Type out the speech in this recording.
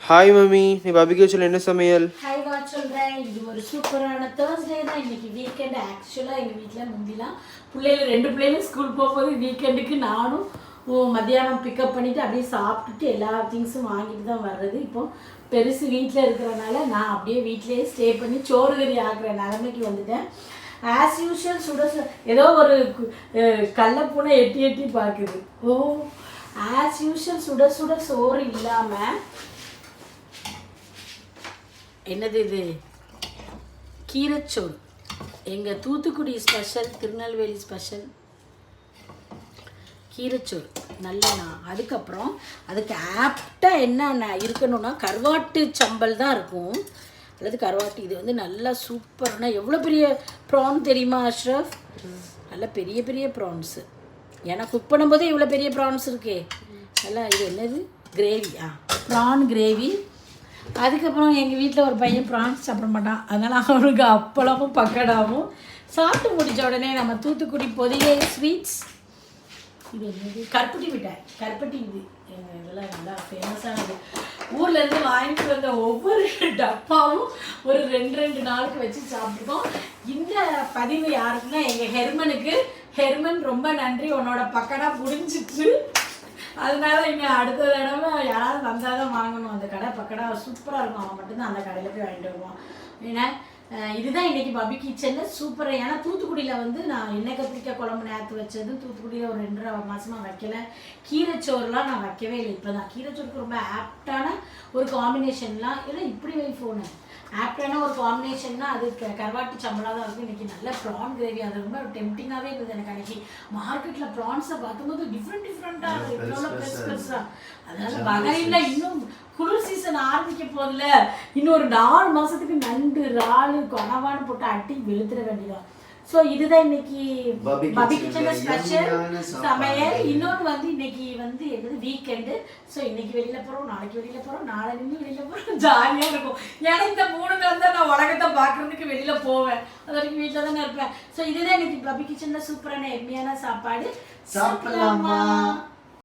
Hi mummy, நீ பாபிக்கு என்ன சமையல்? ஹாய் வா சொல்கிறேன். இது ஒரு சூப்பரான தேர்ஸ்டே தான். இன்றைக்கி வீக்கெண்டு. ஆக்சுவலாக எங்கள் வீட்டில் முந்திலாம் ரெண்டு பிள்ளைகளும் ஸ்கூல் போகும்போது வீக்கெண்டுக்கு நானும் மத்தியானம் பிக்கப் பண்ணிவிட்டு அப்படியே சாப்பிட்டுட்டு எல்லா திங்ஸும் வாங்கிட்டு தான் வர்றது. இப்போ பெருசு வீட்டில் இருக்கிறனால நான் அப்படியே வீட்டிலேயே ஸ்டே பண்ணி சோறு கறி ஆக்குற நிலைமைக்கு வந்துட்டேன். ஆஸ் யூஷுவல் ஏதோ ஒரு கள்ளப்பூனை எட்டி எட்டி பார்க்குது. ஆஸ் யூஷுவல் சுட சுட சோறு இல்லாமல் என்னது இது, கீரைச்சோறு. எங்கள் தூத்துக்குடி ஸ்பெஷல், திருநெல்வேலி ஸ்பெஷல் கீரைச்சோறு நல்லண்ணா. அதுக்கப்புறம் அதுக்கு ஆப்டாக என்ன இருக்கணும்னா கருவாட்டு சம்பல் தான் இருக்கும், அல்லது கருவாட்டு. இது வந்து நல்லா சூப்பர்னா எவ்வளோ பெரிய ப்ரான் தெரியுமா அஷ்ரஃப்? நல்ல பெரிய பெரிய ப்ரான்ஸு. ஏன்னா குக் பண்ணும்போதே இவ்வளோ பெரிய ப்ரான்ஸ் இருக்கே. நல்லா இது என்னது கிரேவி, ப்ரான் கிரேவி. அதுக்கப்புறம் எங்கள் வீட்டில் ஒரு பையன் ப்ரான்ஸ் சாப்பிட மாட்டான், அதனால் அவனுக்கு அப்பளமும் பக்கடாவும். சாப்பிட்டு முடித்த உடனே நம்ம தூத்துக்குடி பொதிகை ஸ்வீட்ஸ். இது என்னது, கருப்பட்டி மிட்டாய். கருப்பட்டி இது எங்கள் இதெல்லாம் நல்லா ஃபேமஸானது. ஊர்லேருந்து வாங்கிட்டு வந்த ஒவ்வொரு டப்பாவும் ஒரு ரெண்டு நாளுக்கு வச்சு சாப்பிட்ருக்கோம். இந்த பதிவு யாருக்குன்னா எங்கள் ஹெர்மனுக்கு. ஹெர்மன் ரொம்ப நன்றி, உன்னோட பக்கடா புரிஞ்சிட்டு. அதனால இங்கே அடுத்த தடவை யாராவது வந்தால் தான் வாங்கணும். அந்த கடை பக்கடா சூப்பராக இருக்கும், அவன் மட்டும்தான் அந்த கடையில் போய் வாங்கிட்டு வருவான். ஏன்னா இதுதான் இன்றைக்கி பபி கிச்சனில் சூப்பராக. ஏன்னா தூத்துக்குடியில் வந்து நான் எண்ணெய் கத்திரிக்காய் குழம்பு நேற்று வச்சது, தூத்துக்குடியில் ஒரு 2.5 மாதமாக வைக்கலை. கீரைச்சோறுலாம் நான் வைக்கவே இல்லை. இப்போ தான் கீரைச்சோறுக்கு ரொம்ப ஆப்டான ஒரு காம்பினேஷன்லாம். ஏன்னா இப்படி வை ஃபோனு ஆப்டான ஒரு காம்பினேஷன்னா அது கருவாட்டு சம்பளாக தான் இருக்கும். இன்றைக்கி நல்ல ப்ரான் கிரேவி. அது ரொம்ப டெம்டிங்காகவே இருந்தது எனக்கு. அன்றைக்கி மார்க்கெட்டில் ப்ரான்ஸை பார்க்கும்போது டிஃப்ரெண்ட்டாக இவ்வளோ பெருசாக. அதனால் வகையில் இன்னும் குளிர் சீசன் ஆரம்பிக்க போதில் இன்னும் ஒரு 4 மாதத்துக்கு நண்டு இறால் கொணவான்னு போட்டு அட்டி வெளுத்துட வேண்டியதான். ஸோ இதுதான் இன்னைக்கு பபி கிச்சனில் ஸ்பெஷல் சமையல். இன்னொன்று வந்து இன்னைக்கு வந்து என்னது வீக்கெண்டு. ஸோ இன்னைக்கு வெளியில் போகிறோம், நாளைக்கு வெளியில் போகிறோம், நாளைக்கு வெளியில் போகிறோம். ஜாலியாக இருக்கும். ஏன்னா இந்த 3 நாள் தான் நான் உலகத்தை பார்க்குறதுக்கு வெளியில் போவேன். அது வரைக்கும் வீட்டில் தானே இருப்பேன். ஸோ இதுதான் இன்னைக்கு பபி கிச்சனில் சூப்பரான எம்மியான சாப்பாடு. சாப்பிடலாமா?